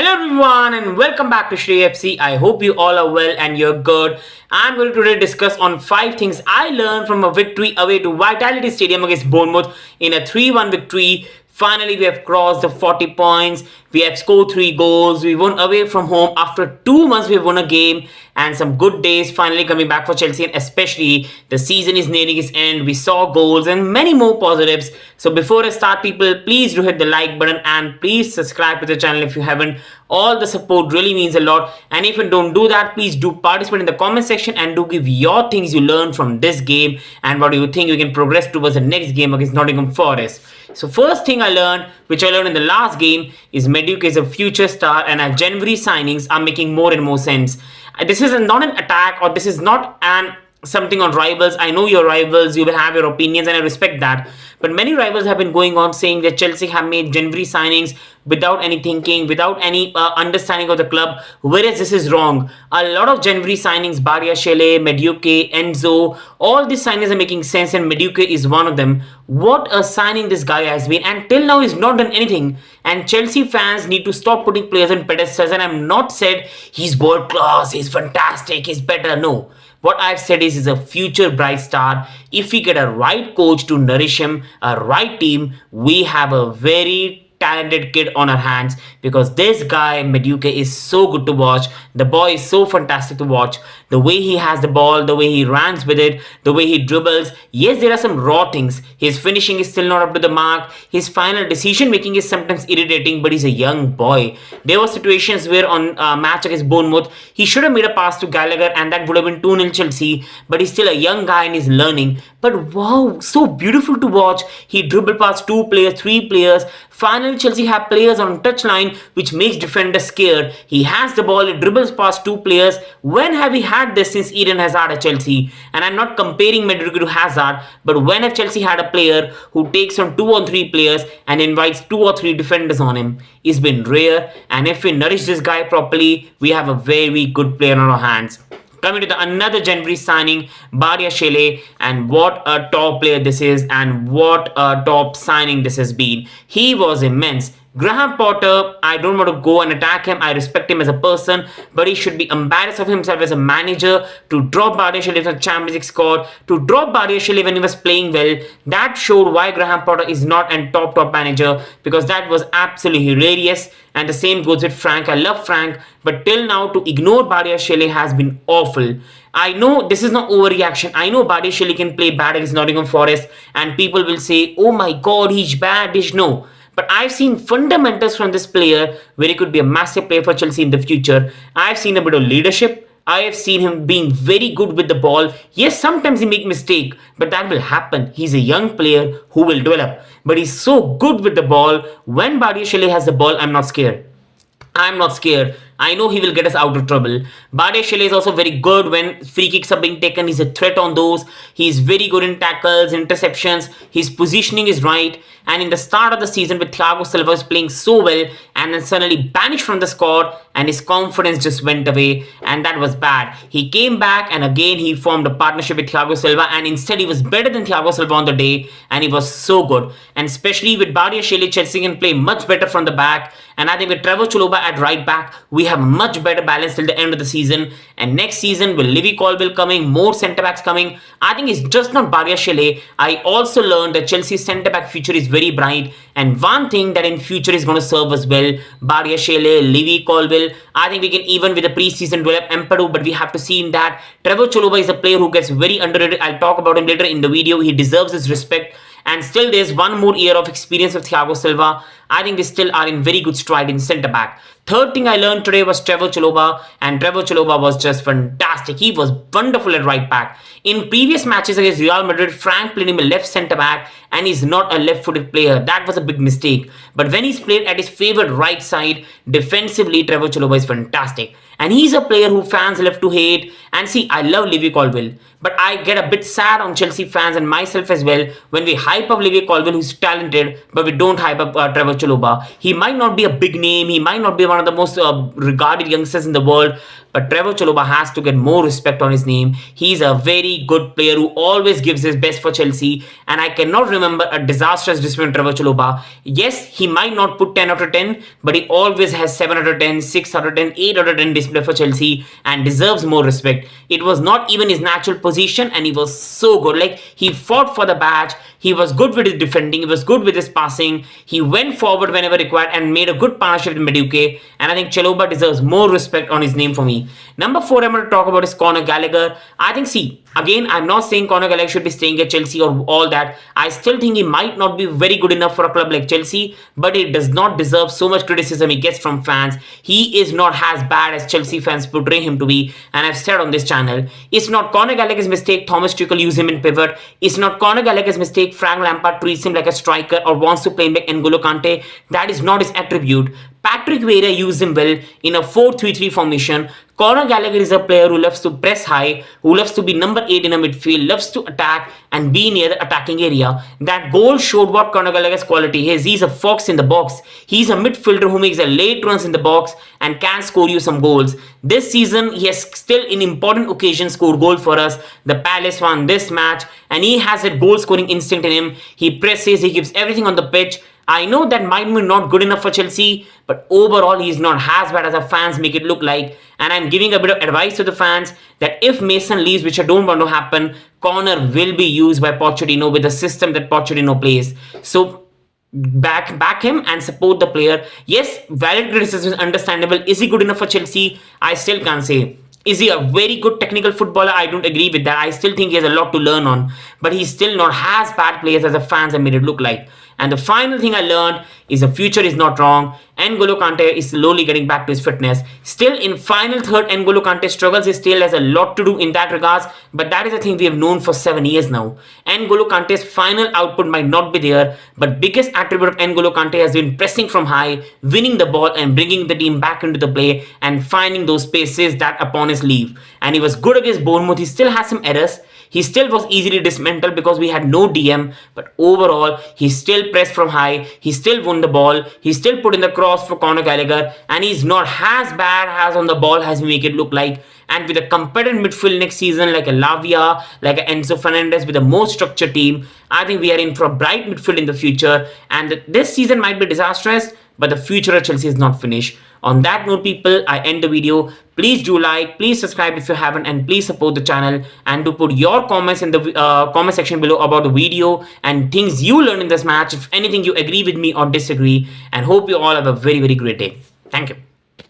Hello everyone and welcome back to Shri FC. I hope you all are well and you're good. I'm going to today discuss on 5 things I learned from a victory away to Vitality Stadium against Bournemouth in a 3-1 victory. Finally, we have crossed the 40 points. We have scored 3 goals. We won away from home. After 2 months, we have won a game. And some good days finally coming back for Chelsea. And especially, the season is nearing its end. We saw goals and many more positives. So before I start, people, please do hit the like button. And please subscribe to the channel if you haven't. All the support really means a lot. And if you don't do that, please do participate in the comment section. And do give your things you learned from this game. And what do you think you can progress towards the next game against Nottingham Forest. So first thing I learned, which I learned in the last game, is Madueke is a future star and our January signings are making more and more sense. This is not an attack or this is not an something on rivals. I know your rivals, you will have your opinions and I respect that. But many rivals have been going on saying that Chelsea have made January signings without any thinking, without any understanding of the club, whereas this is wrong. A lot of January signings, Badiashile, Madueke, Enzo, all these signings are making sense and Madueke is one of them. What a signing this guy has been, and till now he's not done anything. And Chelsea fans need to stop putting players on pedestals, and I'm not said he's world class, he's fantastic, he's better, no. What I've said is he's a future bright star. If we get a right coach to nourish him, a right team, we have a very talented kid on our hands, because this guy Madueke is so good to watch. The boy is so fantastic to watch. The way he has the ball, the way he runs with it, the way he dribbles. Yes, there are some raw things. His finishing is still not up to the mark. His final decision making is sometimes irritating, but he's a young boy. There were situations where on a match against Bournemouth, he should have made a pass to Gallagher and that would have been 2-0 Chelsea, but he's still a young guy and he's learning. But wow, so beautiful to watch. He dribbled past 2 players, 3 players. Finally, Chelsea have players on touchline, which makes defenders scared. He has the ball, he dribbles past 2 players. When have we had this since Eden Hazard at Chelsea? And I'm not comparing Madueke to Hazard, but when have Chelsea had a player who takes on 2 or 3 players and invites 2 or 3 defenders on him? It's been rare, and if we nourish this guy properly, we have a very good player on our hands. Coming to another January signing, Badiashile, and what a top player this is and what a top signing this has been. He was immense. Graham Potter, I don't want to go and attack him. I respect him as a person, but he should be embarrassed of himself as a manager to drop Badiashile from the Champions League squad, to drop Badiashile when he was playing well. That showed why Graham Potter is not a top manager, because that was absolutely hilarious. And the same goes with Frank. I love Frank, but till now to ignore Badiashile has been awful. I know this is not overreaction. I know Badiashile can play bad against Nottingham Forest and people will say, oh my god, he's bad. No. But I've seen fundamentals from this player where he could be a massive player for Chelsea in the future. I've seen a bit of leadership. I have seen him being very good with the ball. Yes, sometimes he make mistake, but that will happen. He's a young player who will develop. But he's so good with the ball. When Badiashile has the ball, I'm not scared. I'm not scared. I know he will get us out of trouble. Badiashile is also very good when free kicks are being taken. He's a threat on those. He's very good in tackles, interceptions. His positioning is right. And in the start of the season with Thiago Silva was playing so well and then suddenly banished from the squad and his confidence just went away and that was bad. He came back and again he formed a partnership with Thiago Silva and instead he was better than Thiago Silva on the day and he was so good. And especially with Badiashile, Chelsea can play much better from the back. And I think with Trevor Chalobah at right back, we have much better balance till the end of the season. And next season with Livy Colville coming, more centre-backs coming, I think it's just not Badiashile. I also learned that Chelsea's centre-back future is very bright. And one thing that in future is going to serve us well, Badiashile, Livy Colville, I think we can even with the pre-season develop Ampadu, but we have to see in that. Trevor Chalobah is a player who gets very underrated. I'll talk about him later in the video. He deserves his respect. And still there's one more year of experience with Thiago Silva. I think we still are in very good stride in centre-back. Third thing I learned today was Trevor Chalobah, and Trevor Chalobah was just fantastic. He was wonderful at right back. In previous matches against Real Madrid, Frank played him a left centre-back and he's not a left-footed player. That was a big mistake. But when he's played at his favourite right side, defensively, Trevor Chalobah is fantastic. And he's a player who fans love to hate. And see, I love Livy Colville. But I get a bit sad on Chelsea fans and myself as well when we hype up Livy Colville, who's talented, but we don't hype up Trevor Chalobah. He might not be a big name. He might not be one of the most regarded youngsters in the world. but Trevor Chalobah has to get more respect on his name. He's a very good player who always gives his best for Chelsea, and I cannot remember a disastrous display on Trevor Chalobah. Yes, he might not put 10 out of 10, but he always has 7 out of 10, 6 out of 10, 8 out of 10 display for Chelsea and deserves more respect. It was not even his natural position, and he was so good. Like, he fought for the badge. He was good with his defending. He was good with his passing. He went forward whenever required and made a good partnership with Madueke. And I think Chalobah deserves more respect on his name for me. Number 4 I'm going to talk about is Conor Gallagher. I think, see, again, I'm not saying Conor Gallagher should be staying at Chelsea or all that. I still think he might not be very good enough for a club like Chelsea, but he does not deserve so much criticism he gets from fans. He is not as bad as Chelsea fans portray him to be, and I've said on this channel, it's not Conor Gallagher's mistake Thomas Tuchel used him in pivot. It's not Conor Gallagher's mistake Frank Lampard treats him like a striker or wants to play him like N'Golo Kante. That is not his attribute. Patrick Vieira used him well in a 4-3-3 formation. Conor Gallagher is a player who loves to press high, who loves to be number 8 in a midfield, loves to attack and be near the attacking area. That goal showed what Conor Gallagher's quality is. He's a fox in the box. He's a midfielder who makes a late runs in the box and can score you some goals. This season, he has still in important occasions scored goal for us. The Palace won this match, and he has a goal scoring instinct in him. He presses, he gives everything on the pitch. I know that might be not good enough for Chelsea, but overall he's not as bad as the fans make it look like. And I'm giving a bit of advice to the fans that if Mason leaves, which I don't want to happen, Conor will be used by Pochettino with the system that Pochettino plays. So back him and support the player. Yes, valid criticism is understandable. Is he good enough for Chelsea? I still can't say. Is he a very good technical footballer? I don't agree with that. I still think he has a lot to learn on. But he's still not as bad players as the fans have made it look like. And the final thing I learned is the future is not wrong. N'Golo Kante is slowly getting back to his fitness. Still in final third, N'Golo Kante struggles. He still has a lot to do in that regards. But that is a thing we have known for 7 years now. N'Golo Kante's final output might not be there. But biggest attribute of N'Golo Kante has been pressing from high, winning the ball and bringing the team back into the play and finding those spaces that opponents leave. And he was good against Bournemouth. He still has some errors. He still was easily dismantled because we had no DM, but overall, he still pressed from high, he still won the ball, he still put in the cross for Conor Gallagher, and he's not as bad as on the ball as we make it look like. And with a competitive midfield next season, like a Lavia, like a Enzo Fernandez, with a more structured team, I think we are in for a bright midfield in the future, and this season might be disastrous, but the future of Chelsea is not finished. On that note, people, I end the video. Please do like, please subscribe if you haven't, and please support the channel, and do put your comments in the comment section below about the video and things you learned in this match, if anything you agree with me or disagree, and hope you all have a very, very great day. Thank you.